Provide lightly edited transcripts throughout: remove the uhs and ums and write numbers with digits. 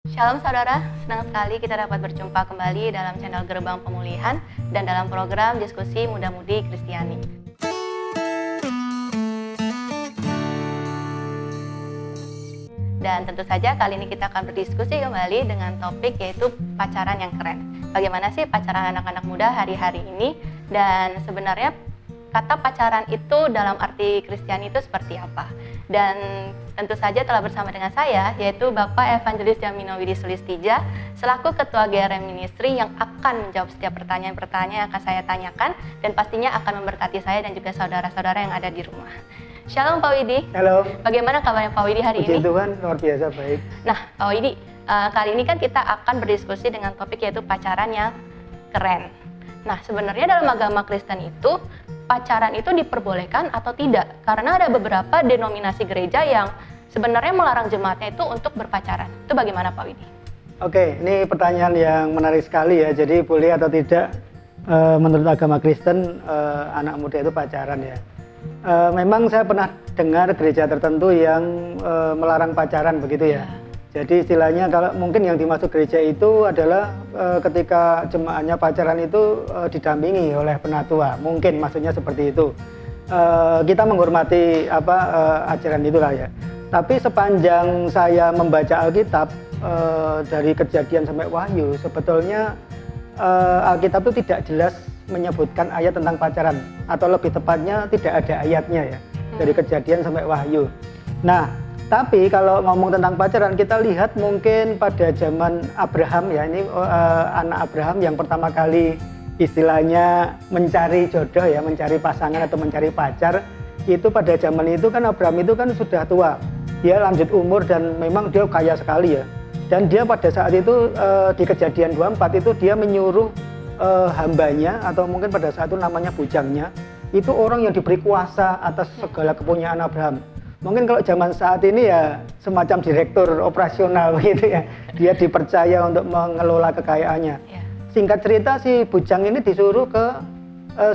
Shalom saudara, senang sekali kita dapat berjumpa kembali dalam channel Gerbang Pemulihan dan dalam program diskusi muda-mudi Kristiani. Dan tentu saja kali ini kita akan berdiskusi kembali dengan topik yaitu pacaran yang keren. Bagaimana sih pacaran anak-anak muda hari-hari ini, dan sebenarnya kata pacaran itu dalam arti Kristiani itu seperti apa? Dan tentu saja telah bersama dengan saya, yaitu Bapak Evangelis Jamino Widi Sulistija, selaku Ketua GRM Ministry yang akan menjawab setiap pertanyaan-pertanyaan yang akan saya tanyakan, dan pastinya akan memberkati saya dan juga saudara-saudara yang ada di rumah. Shalom Pak Widi. Halo. Bagaimana kabarnya Pak Widi hari ini? Puji Tuhan, luar biasa baik. Nah, Pak Widi, kali ini kan kita akan berdiskusi dengan topik yaitu pacaran yang keren. Nah, sebenarnya dalam agama Kristen itu, pacaran itu diperbolehkan atau tidak? Karena ada beberapa denominasi gereja yang sebenarnya melarang jemaatnya itu untuk berpacaran. Itu bagaimana Pak Widi? Oke, ini pertanyaan yang menarik sekali ya. Jadi boleh atau tidak menurut agama Kristen anak muda itu pacaran ya. Memang saya pernah dengar gereja tertentu yang melarang pacaran begitu ya. Jadi istilahnya kalau mungkin yang dimaksud gereja itu adalah ketika jemaatnya pacaran itu didampingi oleh penatua. Mungkin maksudnya seperti itu. Kita menghormati ajaran itulah ya. Tapi sepanjang saya membaca Alkitab dari Kejadian sampai Wahyu, sebetulnya Alkitab itu tidak jelas menyebutkan ayat tentang pacaran, atau lebih tepatnya tidak ada ayatnya ya, dari Kejadian sampai Wahyu. Nah, tapi kalau ngomong tentang pacaran, kita lihat mungkin pada zaman Abraham ya, ini anak Abraham yang pertama kali istilahnya mencari jodoh ya, mencari pasangan atau mencari pacar, itu pada zaman itu kan Abraham itu kan sudah tua, dia lanjut umur dan memang dia kaya sekali ya. Dan dia pada saat itu di Kejadian 24 itu dia menyuruh hambanya, atau mungkin pada saat itu namanya bujangnya, itu orang yang diberi kuasa atas segala kepunyaan Abraham. Mungkin kalau zaman saat ini ya semacam direktur operasional gitu ya, dia dipercaya untuk mengelola kekayaannya. Singkat cerita si bujang ini disuruh ke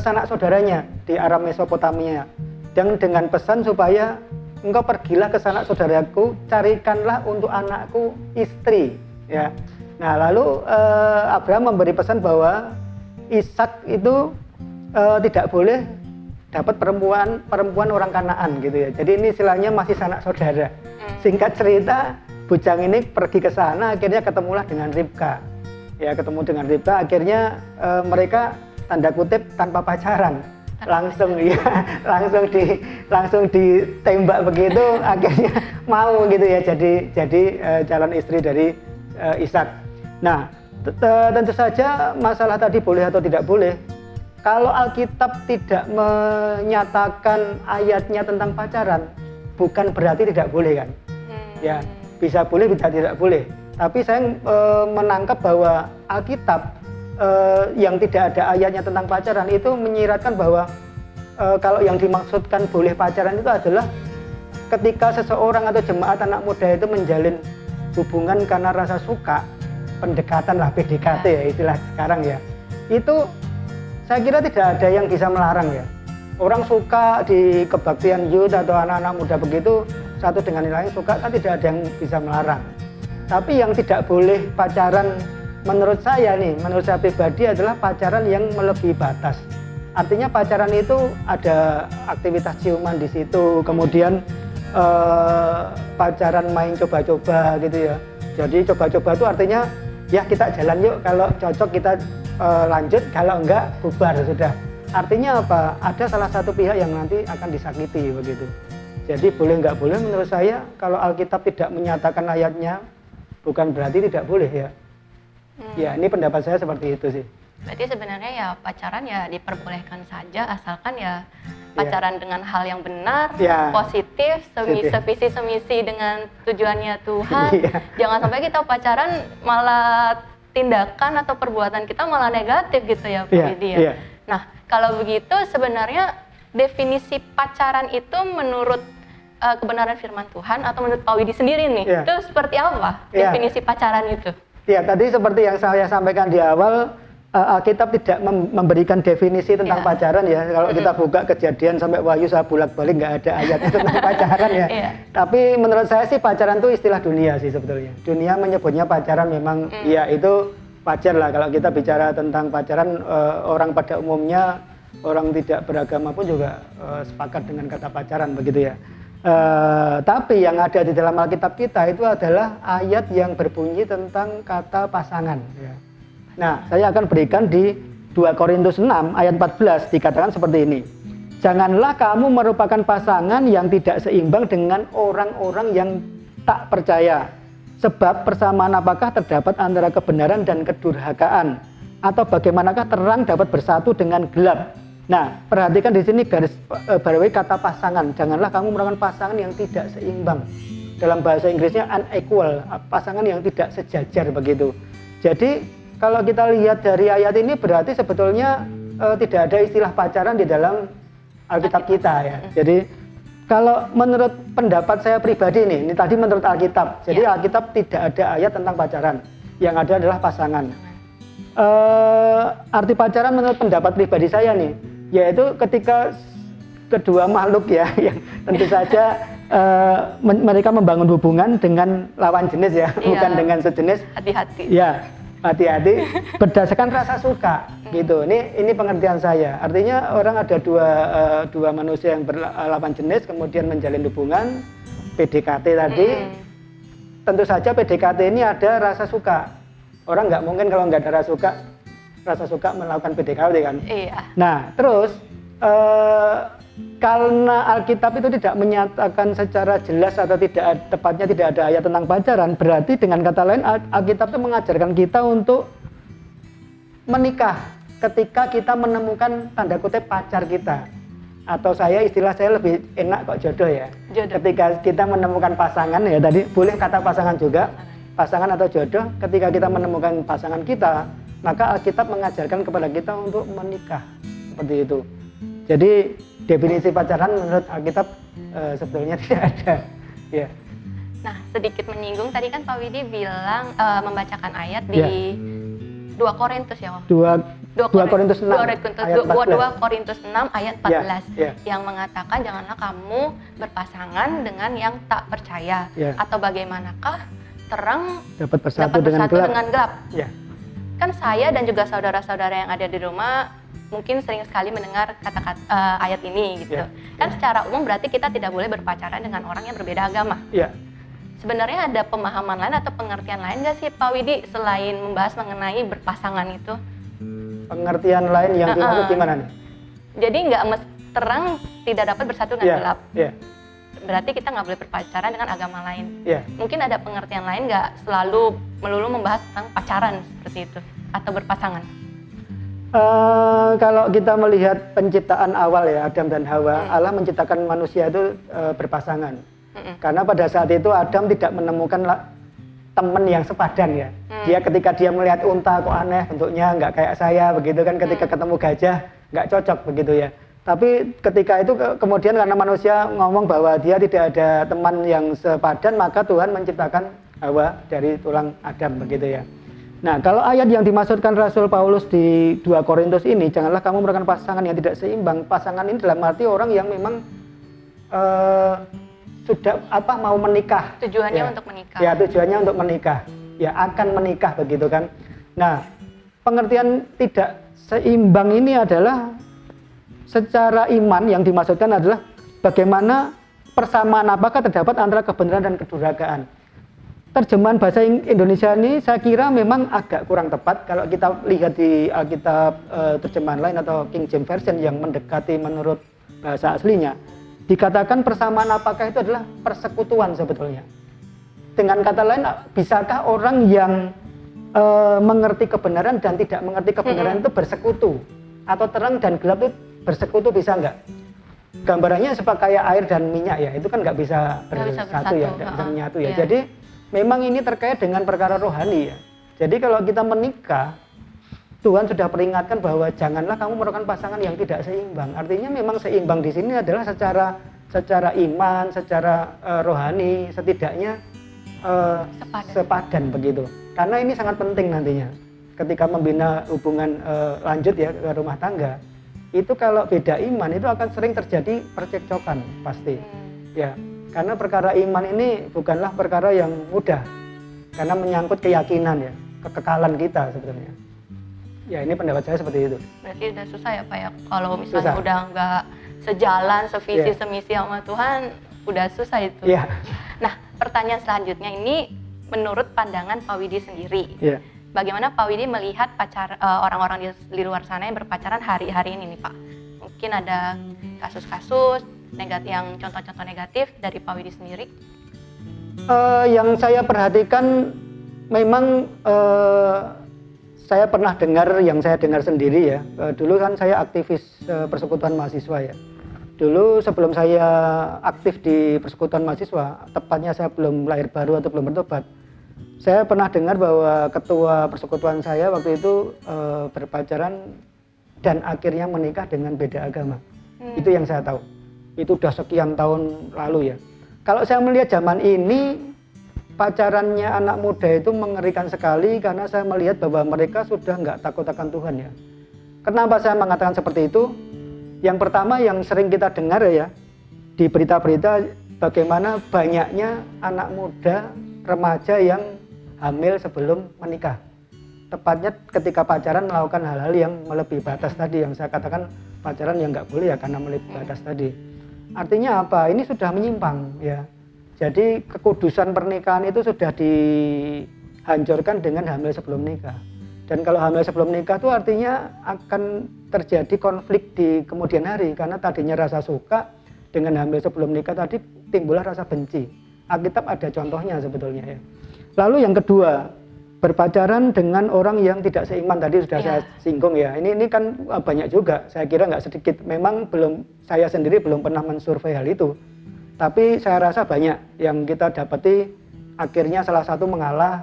sanak saudaranya di Aram Mesopotamia, dan dengan pesan supaya engkau pergilah ke sanak saudaraku, carikanlah untuk anakku istri ya. Nah, lalu Abraham memberi pesan bahwa Ishak itu tidak boleh dapat perempuan orang Kanaan gitu ya. Jadi ini istilahnya masih sanak saudara. Singkat cerita, bujang ini pergi ke sana, akhirnya ketemulah dengan Ribka. Ya, ketemu dengan Ribka, akhirnya mereka tanda kutip tanpa pacaran. Langsung ya, langsung ditembak begitu, akhirnya mau gitu ya, jadi calon istri dari Ishak. Nah, tentu saja masalah tadi boleh atau tidak boleh. Kalau Alkitab tidak menyatakan ayatnya tentang pacaran, bukan berarti tidak boleh kan? Ya, bisa boleh, bisa tidak boleh. Tapi saya menangkap bahwa Alkitab yang tidak ada ayatnya tentang pacaran itu menyiratkan bahwa kalau yang dimaksudkan boleh pacaran itu adalah ketika seseorang atau jemaat anak muda itu menjalin hubungan karena rasa suka, pendekatan lah, PDKT ya istilah sekarang ya, itu saya kira tidak ada yang bisa melarang ya. Orang suka di kebaktian youth atau anak-anak muda begitu, satu dengan yang lain suka, kan tidak ada yang bisa melarang. Tapi yang tidak boleh pacaran menurut saya pribadi adalah pacaran yang melebihi batas. Artinya pacaran itu ada aktivitas ciuman di situ, kemudian pacaran main coba-coba gitu ya. Jadi coba-coba itu artinya ya kita jalan yuk, kalau cocok kita lanjut, kalau enggak bubar sudah. Artinya apa? Ada salah satu pihak yang nanti akan disakiti begitu. Jadi boleh enggak boleh menurut saya, kalau Alkitab tidak menyatakan ayatnya bukan berarti tidak boleh ya. Ya, ini pendapat saya seperti itu sih. Berarti sebenarnya ya pacaran ya diperbolehkan saja asalkan ya pacaran dengan hal yang benar, positif, sevisi semisi dengan tujuannya Tuhan. Jangan sampai kita pacaran malah tindakan atau perbuatan kita malah negatif gitu ya Pak Widi ya. Nah, kalau begitu sebenarnya definisi pacaran itu menurut kebenaran firman Tuhan atau menurut Pak Widi sendiri nih, itu seperti apa definisi pacaran itu? Ya, tadi seperti yang saya sampaikan di awal, Alkitab tidak memberikan definisi tentang pacaran ya. Kalau kita buka Kejadian sampai Wahyu saya bolak-balik nggak ada ayatnya tentang pacaran ya. Tapi menurut saya sih pacaran itu istilah dunia sih sebetulnya. Dunia menyebutnya pacaran memang ya itu wajar lah kalau kita bicara tentang pacaran. Orang pada umumnya, orang tidak beragama pun juga sepakat dengan kata pacaran begitu ya. Tapi yang ada di dalam Alkitab kita itu adalah ayat yang berbunyi tentang kata pasangan ya. Nah, saya akan berikan di 2 Korintus 6 ayat 14 dikatakan seperti ini. Janganlah kamu merupakan pasangan yang tidak seimbang dengan orang-orang yang tak percaya. Sebab persamaan apakah terdapat antara kebenaran dan kedurhakaan? Atau bagaimanakah terang dapat bersatu dengan gelap? Nah, perhatikan di sini garis bawahi kata pasangan. Janganlah kamu merupakan pasangan yang tidak seimbang. Dalam bahasa Inggrisnya unequal, pasangan yang tidak sejajar begitu. Jadi kalau kita lihat dari ayat ini berarti sebetulnya tidak ada istilah pacaran di dalam Alkitab kita ya. Jadi kalau menurut pendapat saya pribadi ini tadi menurut Alkitab. Jadi Alkitab tidak ada ayat tentang pacaran. Yang ada adalah pasangan. Arti pacaran menurut pendapat pribadi saya nih, yaitu ketika kedua makhluk ya yang tentu saja mereka membangun hubungan dengan lawan jenis ya, bukan dengan sejenis. Hati-hati. Ya. Hati-hati berdasarkan rasa suka gitu. Ini pengertian saya. Artinya orang ada dua manusia yang berlawan jenis kemudian menjalin hubungan PDKT tadi. Tentu saja PDKT ini ada rasa suka. Orang nggak mungkin kalau nggak ada rasa suka melakukan PDKT kan. Iya. Nah terus karena Alkitab itu tidak menyatakan secara jelas atau tepatnya tidak ada ayat tentang pacaran, berarti dengan kata lain Alkitab itu mengajarkan kita untuk menikah ketika kita menemukan tanda kutip pacar kita. Atau istilah saya lebih enak kok jodoh ya. Jodoh. Ketika kita menemukan pasangan ya, tadi boleh kata pasangan juga, pasangan atau jodoh. Ketika kita menemukan pasangan kita, maka Alkitab mengajarkan kepada kita untuk menikah seperti itu. Jadi definisi pacaran menurut Alkitab sebetulnya tidak ada. Ya. Nah, sedikit menyinggung tadi kan Pak Widi bilang membacakan ayat di 2 Korintus ya, Om? 2 Korintus 6 2 Korintus 6 ayat 14 yang mengatakan janganlah kamu berpasangan dengan yang tak percaya atau bagaimanakah terang dapat bersatu dengan gelap. Ya. Kan saya dan juga saudara-saudara yang ada di rumah mungkin sering sekali mendengar kata-kata ayat ini gitu. Kan secara umum berarti kita tidak boleh berpacaran dengan orang yang berbeda agama. Sebenarnya ada pemahaman lain atau pengertian lain nggak sih Pak Widi selain membahas mengenai berpasangan itu? Pengertian lain yang dimaksud gimana nih? Jadi nggak terang tidak dapat bersatu dengan gelap. Berarti kita nggak boleh berpacaran dengan agama lain. Mungkin ada pengertian lain nggak selalu melulu membahas tentang pacaran seperti itu atau berpasangan? Kalau kita melihat penciptaan awal ya Adam dan Hawa, Allah menciptakan manusia itu berpasangan. Karena pada saat itu Adam tidak menemukan teman yang sepadan ya. Dia ketika dia melihat unta kok aneh bentuknya nggak kayak saya begitu kan, ketika ketemu gajah nggak cocok begitu ya. Tapi ketika itu kemudian karena manusia ngomong bahwa dia tidak ada teman yang sepadan, maka Tuhan menciptakan Hawa dari tulang Adam begitu ya. Nah, kalau ayat yang dimaksudkan Rasul Paulus di 2 Korintus ini, janganlah kamu merupakan pasangan yang tidak seimbang. Pasangan ini dalam arti orang yang memang sudah mau menikah. Tujuannya untuk menikah. Ya, tujuannya untuk menikah. Ya, akan menikah begitu kan. Nah, pengertian tidak seimbang ini adalah secara iman yang dimaksudkan adalah bagaimana persamaan apakah terdapat antara kebenaran dan kedurhakaan. Terjemahan bahasa Indonesia ini saya kira memang agak kurang tepat kalau kita lihat di Alkitab terjemahan lain atau King James Version yang mendekati menurut bahasa aslinya. Dikatakan persamaan apakah itu adalah persekutuan sebetulnya. Dengan kata lain, bisakah orang yang mengerti kebenaran dan tidak mengerti kebenaran itu bersekutu? Atau terang dan gelap itu bersekutu bisa enggak? Gambarannya seperti kayak air dan minyak ya, itu kan nggak bisa bersatu ya, nggak bisa menyatu ya. Jadi memang ini terkait dengan perkara rohani ya. Jadi kalau kita menikah, Tuhan sudah peringatkan bahwa janganlah kamu merupakan pasangan yang tidak seimbang. Artinya memang seimbang di sini adalah secara iman, secara rohani, setidaknya sepadan begitu. Karena ini sangat penting nantinya. ketika membina hubungan lanjut ya ke rumah tangga, itu kalau beda iman itu akan sering terjadi percekcokan pasti. Ya, karena perkara iman ini bukanlah perkara yang mudah, karena menyangkut keyakinan ya, kekekalan kita sebetulnya. Ya ini pendapat saya seperti itu. Berarti udah susah ya Pak ya, kalau misalnya Susah. udah nggak sejalan, sevisi, Iya. semisi sama Tuhan, udah susah itu. Iya. Nah, pertanyaan selanjutnya ini menurut pandangan Pak Widi sendiri. Iya. Bagaimana Pak Widi melihat orang-orang di luar sana yang berpacaran hari-hari ini nih Pak? Mungkin ada kasus-kasus yang contoh-contoh negatif dari Pak Widi sendiri? Yang saya perhatikan memang saya pernah dengar, yang saya dengar sendiri ya. Dulu kan saya aktivis persekutuan mahasiswa ya. Dulu sebelum saya aktif di persekutuan mahasiswa, tepatnya saya belum lahir baru atau belum bertobat, saya pernah dengar bahwa ketua persekutuan saya waktu itu berpacaran dan akhirnya menikah dengan beda agama. Itu yang saya tahu. Itu udah sekian tahun lalu ya. Kalau saya melihat zaman ini, pacarannya anak muda itu mengerikan sekali karena saya melihat bahwa mereka sudah nggak takut akan Tuhan ya. Kenapa saya mengatakan seperti itu? Yang pertama yang sering kita dengar ya di berita-berita, bagaimana banyaknya anak muda, remaja yang hamil sebelum menikah. Tepatnya ketika pacaran melakukan hal-hal yang melebihi batas tadi, yang saya katakan pacaran yang nggak boleh ya karena melebihi batas tadi. Artinya apa? Ini sudah menyimpang ya. Jadi kekudusan pernikahan itu sudah dihancurkan dengan hamil sebelum nikah. Dan kalau hamil sebelum nikah itu artinya akan terjadi konflik di kemudian hari. Karena tadinya rasa suka, dengan hamil sebelum nikah tadi timbullah rasa benci. Alkitab ada contohnya sebetulnya ya. Lalu yang kedua, berpacaran dengan orang yang tidak seiman, tadi sudah saya singgung ya. Ini kan banyak juga, saya kira nggak sedikit. Memang saya sendiri belum pernah mensurvei hal itu. Tapi saya rasa banyak yang kita dapati akhirnya salah satu mengalah,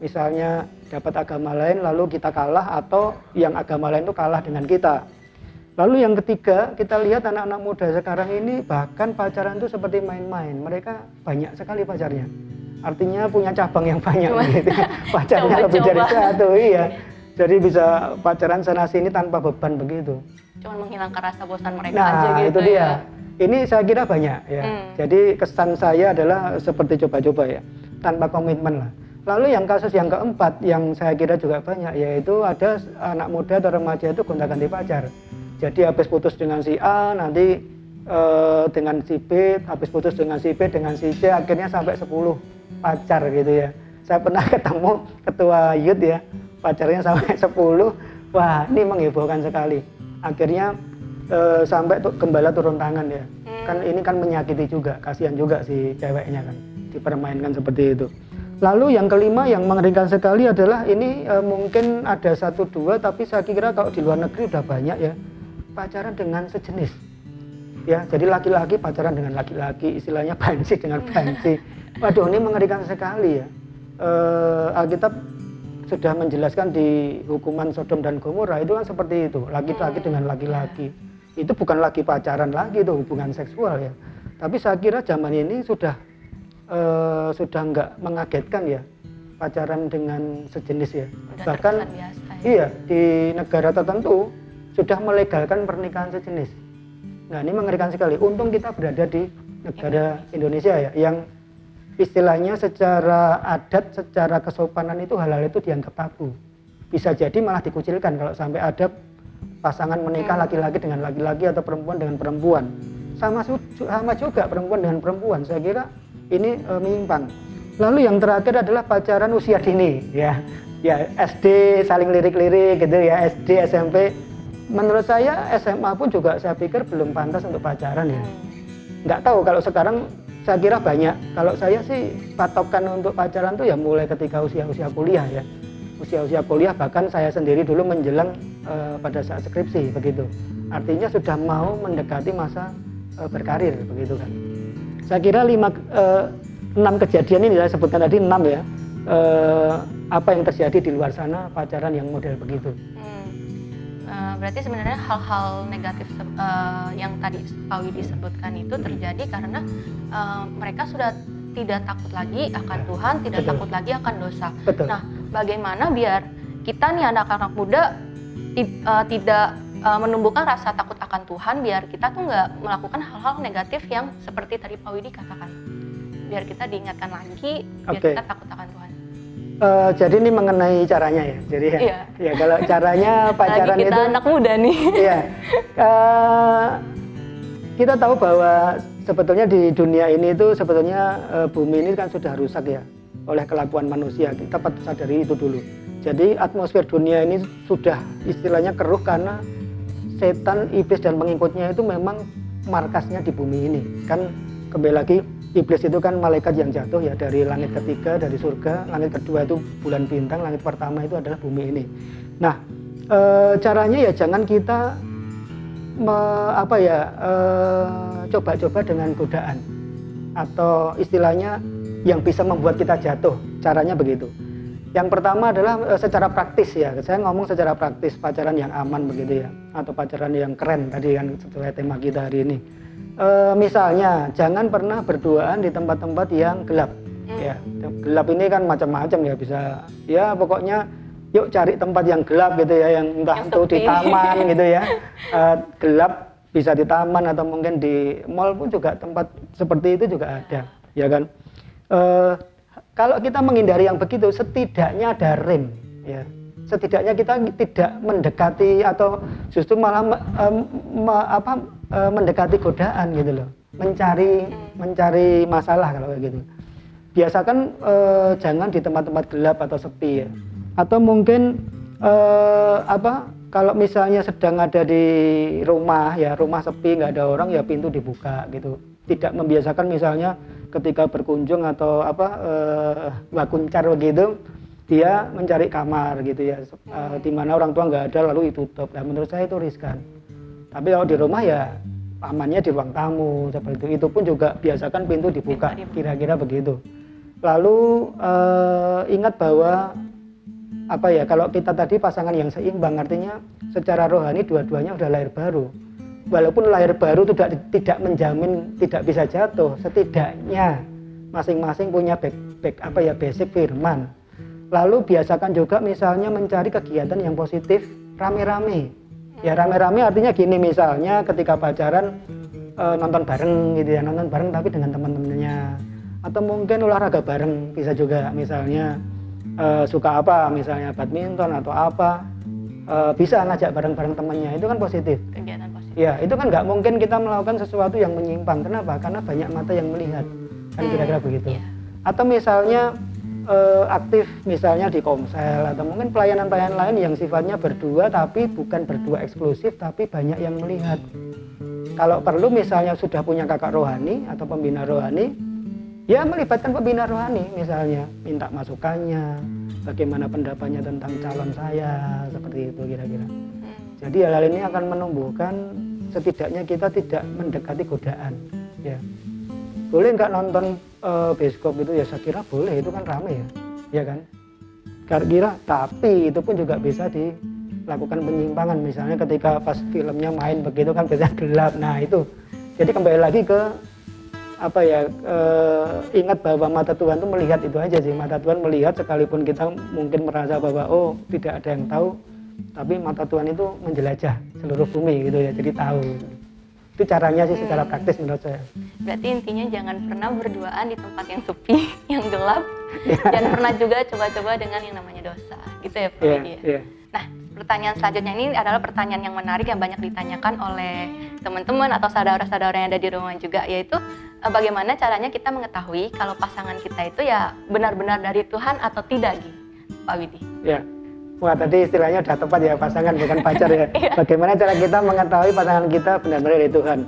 misalnya dapat agama lain lalu kita kalah, atau yang agama lain itu kalah dengan kita. Lalu yang ketiga, kita lihat anak-anak muda sekarang ini bahkan pacaran itu seperti main-main. Mereka banyak sekali pacarnya. Artinya punya cabang yang banyak gitu. Pacarnya lebih dari satu, iya. Jadi bisa pacaran sana sini tanpa beban begitu. Cuma menghilangkan rasa bosan mereka nah, aja gitu itu dia. ya. Ini saya kira banyak ya. Jadi kesan saya adalah seperti coba-coba ya, tanpa komitmen lah. Lalu yang kasus yang keempat yang saya kira juga banyak, yaitu ada anak muda atau remaja itu gonta-ganti pacar. Jadi habis putus dengan si A, nanti dengan si B, habis putus dengan si B, dengan si C, akhirnya sampai 10 pacar gitu ya. Saya pernah ketemu ketua youth ya, pacarnya sampai 10. Wah, ini menghebohkan sekali. Akhirnya sampai gembala turun tangan ya. Kan ini kan menyakiti juga, kasihan juga si ceweknya kan, dipermainkan seperti itu. Lalu yang kelima yang mengerikan sekali adalah ini mungkin ada 1-2, tapi saya kira kalau di luar negeri udah banyak ya, pacaran dengan sejenis. Ya, jadi laki-laki pacaran dengan laki-laki, istilahnya banci dengan banci. Waduh, ini mengerikan sekali ya. Alkitab sudah menjelaskan di hukuman Sodom dan Gomora itu kan seperti itu, laki-laki dengan laki-laki. Itu bukan lagi pacaran lagi, itu hubungan seksual ya. Tapi saya kira zaman ini sudah nggak mengagetkan ya, pacaran dengan sejenis ya. Udah Bahkan biasa, ya. Iya, di negara tertentu sudah melegalkan pernikahan sejenis. Nah, ini mengerikan sekali. Untung kita berada di negara Indonesia ya, yang istilahnya secara adat, secara kesopanan itu hal-hal itu dianggap tabu. Bisa jadi malah dikucilkan kalau sampai ada pasangan menikah laki-laki dengan laki-laki atau perempuan dengan perempuan. Sama juga perempuan dengan perempuan. Saya kira ini menyimpang. Lalu yang terakhir adalah pacaran usia dini ya. Ya SD saling lirik-lirik gitu ya, SD, SMP. Menurut saya SMA pun juga saya pikir belum pantas untuk pacaran ya. Nggak tahu kalau sekarang, saya kira banyak. Kalau saya sih patokan untuk pacaran tuh ya mulai ketika usia-usia kuliah ya. Usia-usia kuliah, bahkan saya sendiri dulu menjelang pada saat skripsi begitu. Artinya sudah mau mendekati masa berkarir begitu kan. Saya kira 6 kejadian ini saya sebutkan tadi 6 ya. Apa yang terjadi di luar sana pacaran yang model begitu. Berarti sebenarnya hal-hal negatif yang tadi Pak Widi sebutkan itu terjadi karena mereka sudah tidak takut lagi akan Tuhan, tidak takut lagi akan dosa. Betul. Nah, bagaimana biar kita nih anak-anak muda tidak menumbuhkan rasa takut akan Tuhan, biar kita tuh nggak melakukan hal-hal negatif yang seperti tadi Pak Widi katakan. Biar kita diingatkan lagi, biar kita takut akan Tuhan. Jadi ini mengenai caranya ya. Jadi ya kalau caranya pacaran kita itu anak muda nih. Iya. Kita tahu bahwa sebetulnya di dunia ini itu sebetulnya bumi ini kan sudah rusak ya oleh kelakuan manusia. Kita patut sadari itu dulu. Jadi atmosfer dunia ini sudah istilahnya keruh karena setan, iblis dan pengikutnya itu memang markasnya di bumi ini. Kan kembali lagi, iblis itu kan malaikat yang jatuh ya dari langit ketiga, dari surga. Langit kedua itu bulan bintang, langit pertama itu adalah bumi ini. Nah, caranya ya jangan kita coba-coba dengan godaan atau istilahnya yang bisa membuat kita jatuh. Caranya begitu. Yang pertama adalah secara praktis ya. Saya ngomong secara praktis, pacaran yang aman begitu ya, atau pacaran yang keren tadi kan sesuai tema kita hari ini. Misalnya jangan pernah berduaan di tempat-tempat yang gelap. Ya, gelap ini kan macam-macam ya, bisa ya pokoknya yuk cari tempat yang gelap gitu ya, yang entah itu di taman gitu ya. Gelap bisa di taman atau mungkin di mall pun juga tempat seperti itu juga ada, ya kan. Kalau kita menghindari yang begitu, setidaknya ada rem, ya. Setidaknya kita tidak mendekati atau justru malah mendekati godaan gitu loh, mencari masalah kalau kayak gitu. Biasakan jangan di tempat-tempat gelap atau sepi ya. Atau mungkin kalau misalnya sedang ada di rumah ya, rumah sepi nggak ada orang ya, pintu dibuka gitu. Tidak membiasakan misalnya ketika berkunjung atau wakuncar begitu, dia mencari kamar gitu ya, di mana orang tua nggak ada lalu ditutup. Nah, menurut saya itu riskan. Tapi kalau di rumah ya amannya di ruang tamu seperti itu. Itu pun juga biasakan pintu dibuka, kira-kira begitu. Lalu ingat bahwa kalau kita tadi pasangan yang seimbang, artinya secara rohani dua-duanya udah lahir baru. Walaupun lahir baru tidak menjamin tidak bisa jatuh, setidaknya masing-masing punya basic firman. Lalu biasakan juga misalnya mencari kegiatan yang positif rame-rame. Ya rame-rame artinya gini, misalnya ketika pacaran nonton bareng gitu ya, nonton bareng tapi dengan teman-temannya. Atau mungkin olahraga bareng bisa juga, misalnya suka apa, misalnya badminton atau apa, bisa ngajak bareng-bareng temannya, itu kan positif. Kegiatan positif. Ya, itu kan nggak mungkin kita melakukan sesuatu yang menyimpang. Kenapa? Karena banyak mata yang melihat. Kan kira-kira begitu. Atau misalnya aktif misalnya di komsel atau mungkin pelayanan-pelayanan lain yang sifatnya berdua tapi bukan berdua eksklusif tapi banyak yang melihat. Kalau perlu misalnya sudah punya kakak rohani atau pembina rohani, ya melibatkan pembina rohani, misalnya minta masukannya, bagaimana pendapatnya tentang calon saya, seperti itu kira-kira. Jadi hal-hal ini akan menumbuhkan setidaknya kita tidak mendekati godaan. Ya, boleh nggak nonton bioskop itu ya, saya kira boleh, itu kan rame ya kan. Kira-kira, tapi itu pun juga bisa dilakukan penyimpangan, misalnya ketika pas filmnya main begitu kan biasanya gelap. Nah itu, jadi kembali lagi ke ingat bahwa mata Tuhan itu melihat itu aja sih. Mata Tuhan melihat sekalipun kita mungkin merasa bahwa tidak ada yang tahu, tapi mata Tuhan itu menjelajah seluruh bumi gitu ya, jadi tahu. Itu caranya sih secara praktis menurut saya. Berarti intinya jangan pernah berduaan di tempat yang sepi, yang gelap, dan pernah juga coba-coba dengan yang namanya dosa, gitu ya Pak Widi. Nah, pertanyaan selanjutnya ini adalah pertanyaan yang menarik yang banyak ditanyakan oleh teman-teman atau saudara-saudara yang ada di rumah juga, yaitu bagaimana caranya kita mengetahui kalau pasangan kita itu ya benar-benar dari Tuhan atau tidak, gitu, Pak Widi? Ya. Wah, tadi istilahnya udah tepat ya, pasangan bukan pacar ya. Bagaimana cara kita mengetahui pasangan kita benar-benar dari Tuhan?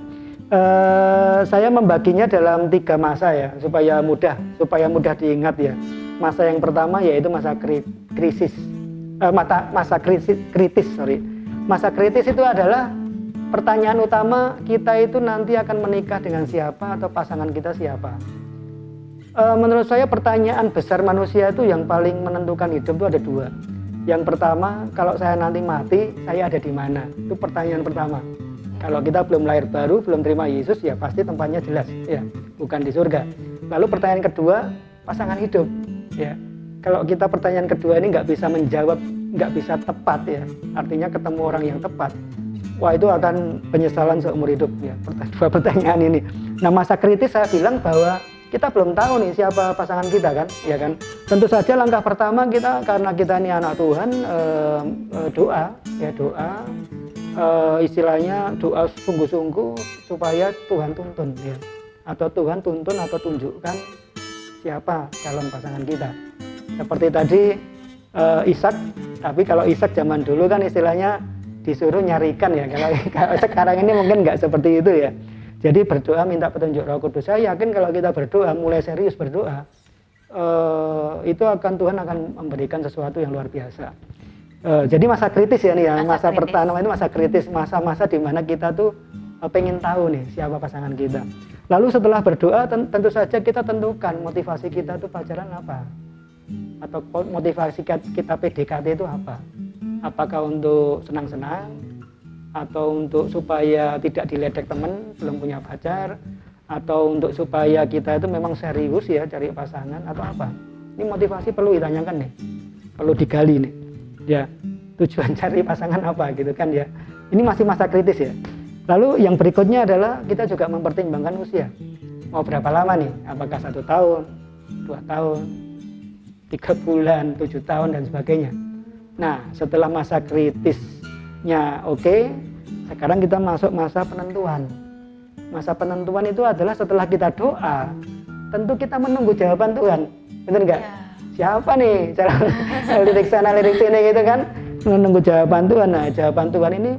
Saya membaginya dalam 3 masa ya, supaya mudah diingat ya. Masa yang pertama yaitu masa kritis. Masa kritis itu adalah pertanyaan utama kita itu nanti akan menikah dengan siapa atau pasangan kita siapa. Menurut saya pertanyaan besar manusia itu yang paling menentukan hidup itu ada 2. Yang pertama, kalau saya nanti mati, saya ada di mana? Itu pertanyaan pertama. Kalau kita belum lahir baru, belum terima Yesus, ya pasti tempatnya jelas, ya, bukan di surga. Lalu pertanyaan kedua, pasangan hidup, ya. kalau kita pertanyaan kedua ini nggak bisa menjawab, nggak bisa tepat ya, artinya ketemu orang yang tepat, wah itu akan penyesalan seumur hidup ya. Dua pertanyaan ini. Nah masa kritis saya bilang bahwa kita belum tahu nih siapa pasangan kita kan, ya kan. Tentu saja langkah pertama kita, karena kita ini anak Tuhan, doa ya, doa, istilahnya doa sungguh-sungguh supaya Tuhan tuntun ya, atau Tuhan tuntun atau tunjukkan siapa calon pasangan kita. Seperti tadi Ishak, tapi kalau Ishak zaman dulu kan istilahnya disuruh nyarikan ya, kalau sekarang ini mungkin nggak seperti itu ya. Jadi berdoa minta petunjuk Roh Kudus. Saya yakin kalau kita berdoa, mulai serius berdoa, itu Tuhan akan memberikan sesuatu yang luar biasa. Jadi masa kritis ya nih ya, masa pertama itu masa kritis, masa-masa di mana kita tuh pengen tahu nih siapa pasangan kita. Lalu setelah berdoa tentu saja kita tentukan motivasi kita tuh pacaran apa, atau motivasi kita PDKT itu apa. Apakah untuk senang-senang, atau untuk supaya tidak diledek teman belum punya pacar, atau untuk supaya kita itu memang serius ya cari pasangan, atau apa. Ini motivasi perlu ditanyakan nih, perlu digali nih ya, tujuan cari pasangan apa gitu kan ya. Ini masih masa kritis ya. Lalu yang berikutnya adalah kita juga mempertimbangkan usia, mau berapa lama nih, apakah 1 tahun, 2 tahun, 3 bulan, 7 tahun dan sebagainya. Nah setelah masa kritisnya oke, sekarang kita masuk masa penentuan. Masa penentuan itu adalah setelah kita doa, tentu kita menunggu jawaban Tuhan, benar nggak? Ya. Siapa nih cara lirik sana lirik sini gitu kan, menunggu jawaban Tuhan. Nah jawaban Tuhan ini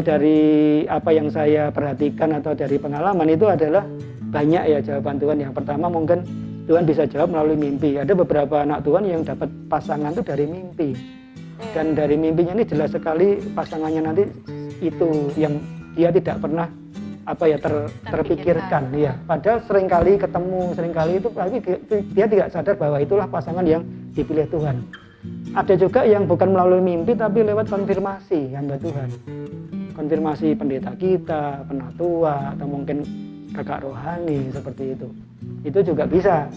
dari apa yang saya perhatikan atau dari pengalaman itu adalah banyak ya jawaban Tuhan. Yang pertama mungkin Tuhan bisa jawab melalui mimpi. Ada beberapa anak Tuhan yang dapat pasangan itu dari mimpi, dan dari mimpinya ini jelas sekali pasangannya nanti itu yang dia tidak pernah terpikirkan ya. Padahal seringkali ketemu, seringkali itu, tapi dia tidak sadar bahwa itulah pasangan yang dipilih Tuhan. Ada juga yang bukan melalui mimpi tapi lewat konfirmasi hamba Tuhan, konfirmasi pendeta kita, penatua, atau mungkin kakak rohani seperti itu. Itu juga bisa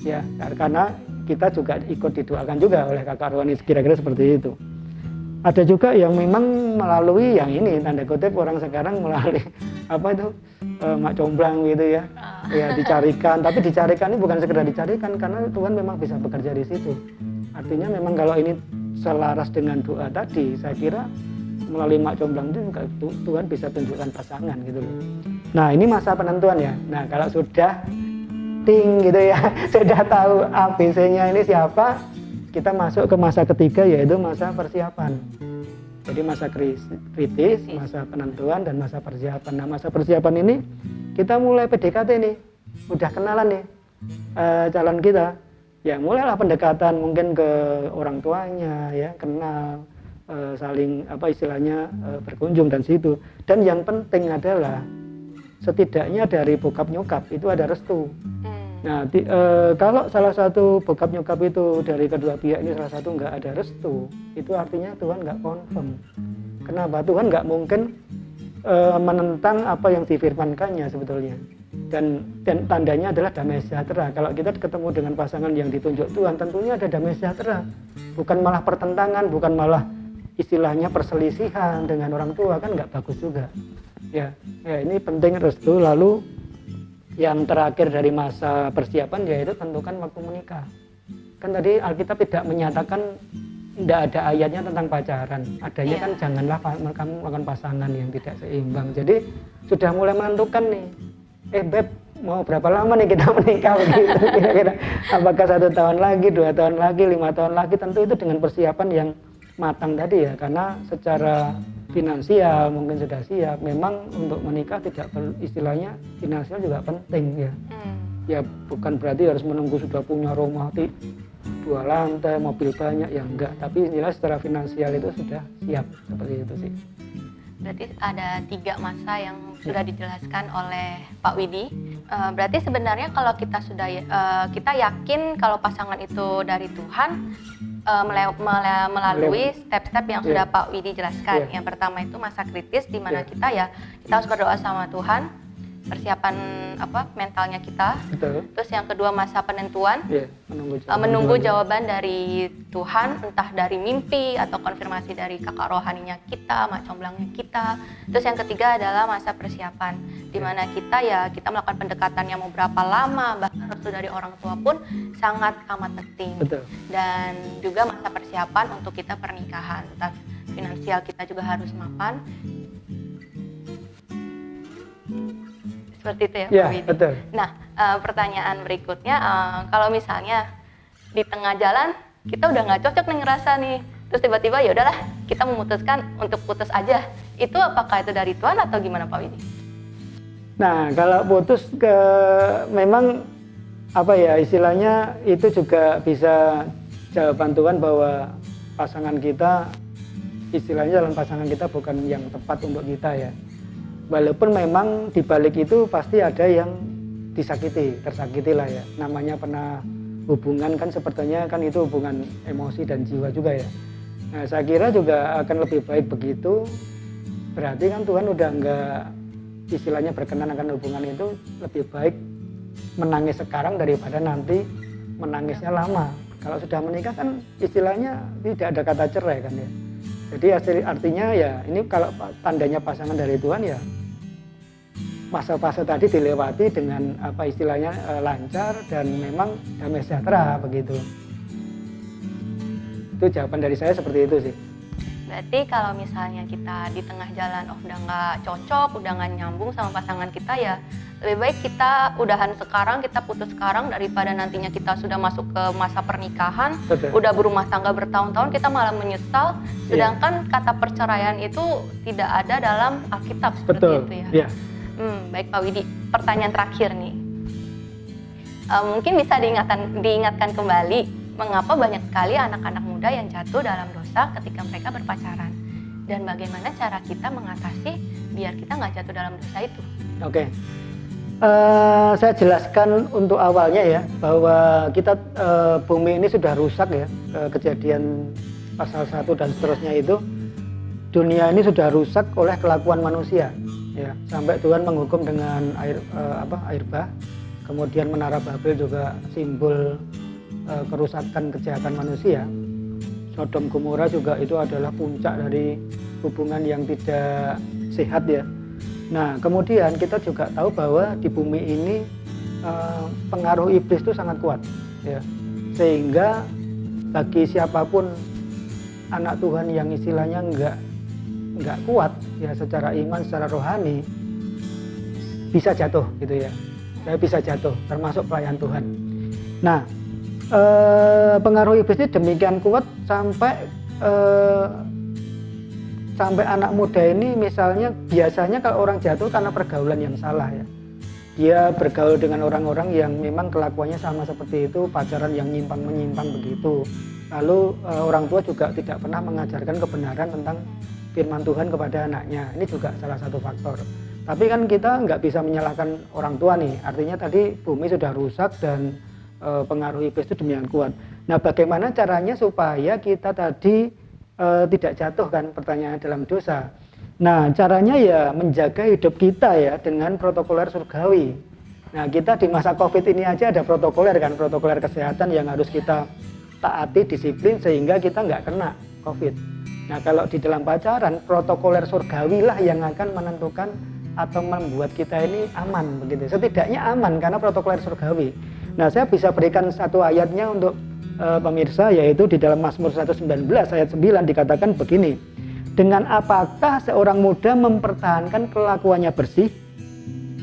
ya, karena kita juga ikut didoakan juga oleh kakak rohani, kira-kira seperti itu. Ada juga yang memang melalui yang ini, tanda kutip orang sekarang melalui mak comblang gitu ya, ya dicarikan. Tapi dicarikan ini bukan sekedar dicarikan, karena Tuhan memang bisa bekerja di situ. Artinya memang kalau ini selaras dengan doa tadi, saya kira melalui mak comblang itu juga Tuhan bisa tunjukkan pasangan gitu loh. Nah ini masa penentuan ya. Nah kalau sudah ting gitu ya, sudah tahu ABC-nya ini siapa, kita masuk ke masa ketiga, yaitu masa persiapan. Jadi masa kritis, masa penentuan, dan masa persiapan. Nah masa persiapan ini kita mulai PDKT nih, udah kenalan nih calon kita. Ya mulailah pendekatan mungkin ke orang tuanya ya, kenal, saling berkunjung dan situ. Dan yang penting adalah setidaknya dari bokap nyokap itu ada restu. Nah kalau salah satu bokap nyokap itu dari kedua pihak ini salah satu nggak ada restu, itu artinya Tuhan nggak confirm. Kenapa? Tuhan nggak mungkin menentang apa yang difirmankannya sebetulnya. Dan tandanya adalah damai sejahtera. Kalau kita ketemu dengan pasangan yang ditunjuk Tuhan, tentunya ada damai sejahtera, bukan malah pertentangan, bukan malah istilahnya perselisihan dengan orang tua, kan nggak bagus juga ya. Ini penting restu. Lalu yang terakhir dari masa persiapan yaitu tentukan waktu menikah. Kan tadi Alkitab tidak menyatakan, tidak ada ayatnya tentang pacaran, adanya kan janganlah kamu melakukan pasangan yang tidak seimbang. Jadi sudah mulai menentukan nih, Beb, mau berapa lama nih kita menikah begitu kira-kira, apakah 1 tahun lagi, 2 tahun lagi, 5 tahun lagi. Tentu itu dengan persiapan yang matang tadi ya, karena secara finansial mungkin sudah siap. Memang untuk menikah tidak istilahnya finansial juga penting ya. Ya bukan berarti harus menunggu sudah punya rumah 2 lantai, mobil banyak, ya enggak, tapi jelas secara finansial itu sudah siap, seperti itu sih. Berarti ada 3 masa yang sudah dijelaskan oleh Pak Widi. Berarti sebenarnya kalau kita sudah kita yakin kalau pasangan itu dari Tuhan, melalui step-step yang sudah Pak Widi jelaskan. Yang pertama itu masa kritis, di mana kita harus berdoa sama Tuhan. persiapan mentalnya kita. Betul. Terus yang kedua masa penentuan, Iya, menunggu jawaban dari Tuhan, entah dari mimpi atau konfirmasi dari kakak rohaninya kita, mak comblangnya kita. Terus yang ketiga adalah masa persiapan, di mana kita melakukan pendekatan yang mau berapa lama, bahkan restu dari orang tua pun sangat amat penting. Betul. Dan juga masa persiapan untuk kita pernikahan, entah finansial kita juga harus mapan. Seperti itu ya, Iya, Pak Widi. betul. Nah, pertanyaan berikutnya, kalau misalnya di tengah jalan kita udah nggak cocok nih ngerasa nih, terus tiba-tiba ya udahlah kita memutuskan untuk putus aja, itu apakah itu dari Tuhan atau gimana, Pak Widi? Nah, kalau putus memang istilahnya itu juga bisa jawaban Tuhan bahwa pasangan kita, istilahnya dalam pasangan kita bukan yang tepat untuk kita ya. Walaupun memang di balik itu pasti ada yang tersakiti lah ya. Namanya pernah hubungan kan sepertinya kan itu hubungan emosi dan jiwa juga ya. Nah, saya kira juga akan lebih baik begitu. Berarti kan Tuhan udah nggak istilahnya berkenan akan hubungan itu, lebih baik menangis sekarang daripada nanti menangisnya lama. Kalau sudah menikah kan istilahnya tidak ada kata cerai kan ya. Jadi artinya ya ini kalau tandanya pasangan dari Tuhan ya fase-fase tadi dilewati dengan istilahnya lancar dan memang damai sejahtera begitu. Itu jawaban dari saya seperti itu sih. Berarti kalau misalnya kita di tengah jalan udah nggak cocok, udah nggak nyambung sama pasangan kita ya lebih baik kita udahan sekarang, kita putus sekarang daripada nantinya kita sudah masuk ke masa pernikahan, Betul. udah berumah tangga bertahun-tahun kita malah menyesal, sedangkan kata perceraian itu tidak ada dalam Alkitab seperti Betul. itu ya. Yeah. Baik Pak Widi, pertanyaan terakhir nih. Mungkin bisa diingatkan kembali mengapa banyak sekali anak-anak muda yang jatuh dalam dosa ketika mereka berpacaran, dan bagaimana cara kita mengatasi biar kita nggak jatuh dalam dosa itu. Oke. Saya jelaskan untuk awalnya ya bahwa kita bumi ini sudah rusak ya, kejadian pasal 1 dan seterusnya itu, dunia ini sudah rusak oleh kelakuan manusia ya, sampai Tuhan menghukum dengan air bah. Kemudian menara Babel juga simbol kerusakan kejahatan manusia. Sodom Gomora juga itu adalah puncak dari hubungan yang tidak sehat ya. Nah, kemudian kita juga tahu bahwa di bumi ini pengaruh iblis itu sangat kuat ya. Sehingga bagi siapapun anak Tuhan yang istilahnya enggak kuat ya secara iman, secara rohani, bisa jatuh gitu ya. Saya bisa jatuh termasuk pelayan Tuhan. Nah, pengaruh iblis ini demikian kuat sampai anak muda ini misalnya biasanya kalau orang jatuh karena pergaulan yang salah ya. Dia bergaul dengan orang-orang yang memang kelakuannya sama seperti itu, pacaran yang menyimpang begitu. Lalu orang tua juga tidak pernah mengajarkan kebenaran tentang firman Tuhan kepada anaknya. Ini juga salah satu faktor. Tapi kan kita nggak bisa menyalahkan orang tua nih. Artinya tadi bumi sudah rusak dan pengaruh iblis itu demikian kuat. Nah, bagaimana caranya supaya kita tadi tidak jatuh kan, pertanyaan dalam dosa. Nah, caranya ya menjaga hidup kita ya dengan protokoler surgawi. Nah, kita di masa Covid ini aja ada protokoler kan, protokoler kesehatan yang harus kita taati, disiplin sehingga kita nggak kena Covid. Nah, kalau di dalam pacaran, protokoler surgawi lah yang akan menentukan atau membuat kita ini aman begitu. Setidaknya aman karena protokoler surgawi. Nah, saya bisa berikan satu ayatnya untuk pemirsa, yaitu di dalam Mazmur 119 ayat 9 dikatakan begini. Dengan apakah seorang muda mempertahankan kelakuannya bersih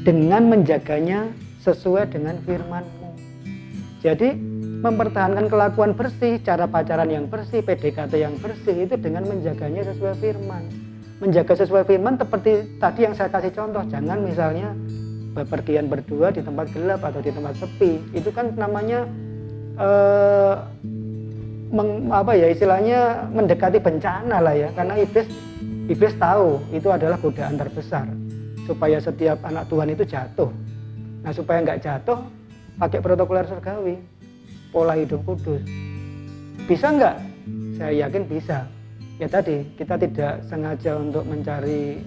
dengan menjaganya sesuai dengan firman-Mu. Jadi mempertahankan kelakuan bersih, cara pacaran yang bersih, PDKT yang bersih itu dengan menjaganya sesuai firman. Menjaga sesuai firman seperti tadi yang saya kasih contoh, jangan misalnya bepergian berdua di tempat gelap atau di tempat sepi. Itu kan namanya istilahnya mendekati bencana lah ya, karena iblis tahu itu adalah godaan terbesar supaya setiap anak Tuhan itu jatuh. Nah, supaya nggak jatuh pakai protokoler surgawi, pola hidup kudus. Bisa nggak? Saya yakin bisa. Ya tadi kita tidak sengaja untuk mencari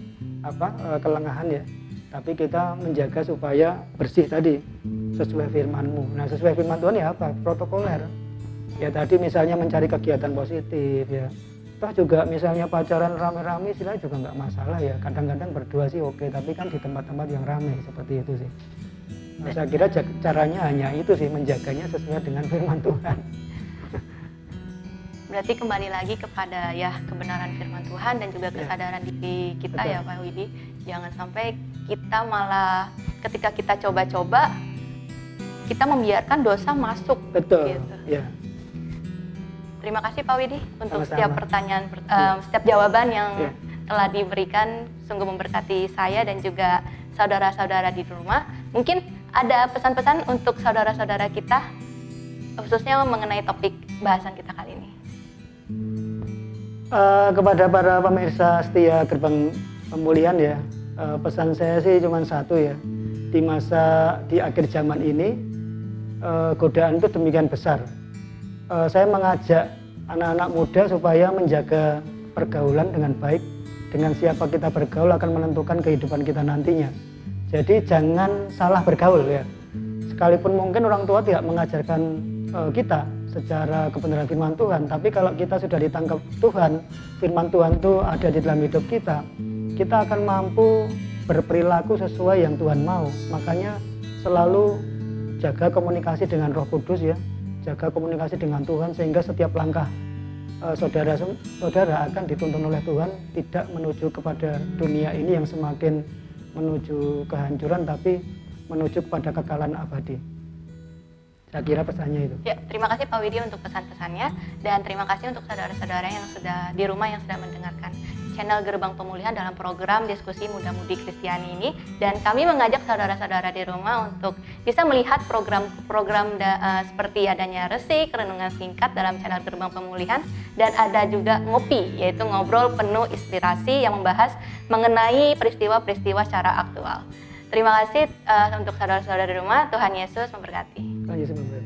kelengahan ya, tapi kita menjaga supaya bersih tadi sesuai firman-Mu. Nah, sesuai firman Tuhan ya apa? Protokoler. Ya tadi misalnya mencari kegiatan positif ya. Toh juga misalnya pacaran rame-rame istilahnya juga nggak masalah ya. Kadang-kadang berdua sih oke, tapi kan di tempat-tempat yang ramai seperti itu sih. Nah, saya kira caranya hanya itu sih, menjaganya sesuai dengan firman Tuhan. Berarti kembali lagi kepada ya kebenaran firman Tuhan dan juga kesadaran diri kita. Betul. Ya Pak Widi, jangan sampai kita malah ketika kita coba-coba kita membiarkan dosa masuk. Betul. Gitu. Ya. Terima kasih Pak Widi untuk Sama-sama. setiap pertanyaan, setiap jawaban yang telah diberikan, sungguh memberkati saya dan juga saudara-saudara di rumah. Mungkin ada pesan-pesan untuk saudara-saudara kita, khususnya mengenai topik bahasan kita kali ini. Kepada para pemirsa setia Gerbang Pemulihan ya, pesan saya sih cuma satu ya. Di akhir zaman ini, godaan itu demikian besar. Saya mengajak anak-anak muda supaya menjaga pergaulan dengan baik. Dengan siapa kita bergaul akan menentukan kehidupan kita nantinya. Jadi jangan salah bergaul ya. Sekalipun mungkin orang tua tidak mengajarkan kita secara kebenaran firman Tuhan, tapi kalau kita sudah ditangkap Tuhan, firman Tuhan itu ada di dalam hidup kita akan mampu berperilaku sesuai yang Tuhan mau. Makanya selalu jaga komunikasi dengan Roh Kudus ya, jaga komunikasi dengan Tuhan sehingga setiap langkah saudara akan dituntun oleh Tuhan, tidak menuju kepada dunia ini yang semakin menuju kehancuran, tapi menuju kepada kekalahan abadi. Saya kira pesannya itu. Ya, terima kasih Pak Widi untuk pesan-pesannya, dan terima kasih untuk saudara-saudara yang sudah di rumah yang sudah mendengarkan channel Gerbang Pemulihan dalam program diskusi muda-mudi Kristiani ini. Dan kami mengajak saudara-saudara di rumah untuk bisa melihat program-program seperti adanya resik, renungan singkat dalam channel Gerbang Pemulihan, dan ada juga ngopi, yaitu ngobrol penuh inspirasi yang membahas mengenai peristiwa-peristiwa secara aktual. Terima kasih untuk saudara-saudara di rumah. Tuhan Yesus memberkati. Tuhan Yesus memberkati.